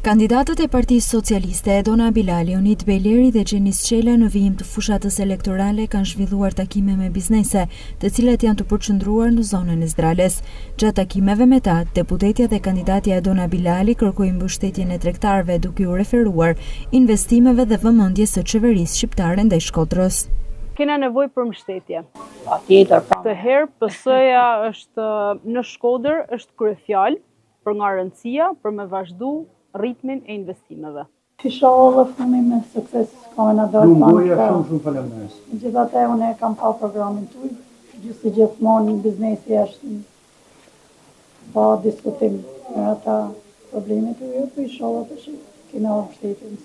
Kandidatët e Partisë Socialiste Edona Bilali, Onit Bejleri dhe Gjenis Qela në vijim të fushatës elektorale kanë zhvilluar takime me biznese, të cilat janë të përqendruar në zonën e Zdrales. Gjatë takimeve me ta, deputetja dhe kandidatja Edona Bilali kërkoi mbështetjen e tregtarëve duke u referuar investimeve dhe vëmendjes së qeverisë shqiptare ndaj Shkodrës. Kena nevojë për mbështetje. Patjetër. Këtë herë PS-ja është në Shkodër është kryefjalë për nga rëndësia për me vazhdu ritmin e investimeve. Inshallah funi me sukses kandidat. Shumë faleminderit. Megjithatë unë kam pa programin tuaj, gjithsesi gjithmonë biznesi është pa diskutim me ata problemet tuaja, po inshallah tash kena mbështetjen.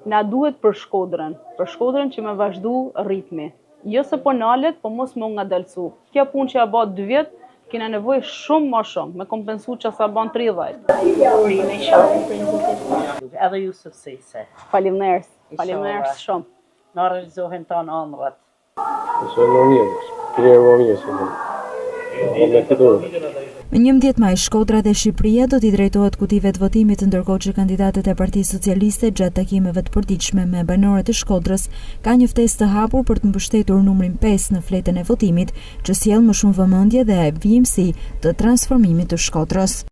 Na duhet për Shkodrën që me vazhdu ritmi. Jo se po nalet, po mos më ngadalsu. Kjo punë që ja bë 2 vjet, kena nevojë shumë më shumë, me kompensu që sa ban 30. Edhe ju suksese. Faleminderit shumë. Na realizohen të ëndrat. Në 11 maj, Shkodra dhe Shqipëria do t'i drejtohet kutive të votimit, ndërkohë që kandidatët e Partisë Socialiste gjatë takimeve të përditshme me banorët e Shkodrës ka një ftesë të hapur për të mbështetur numrin 5 në fletën e votimit, që sjell më shumë vëmendje dhe vijimësi të transformimit të Shkodrës.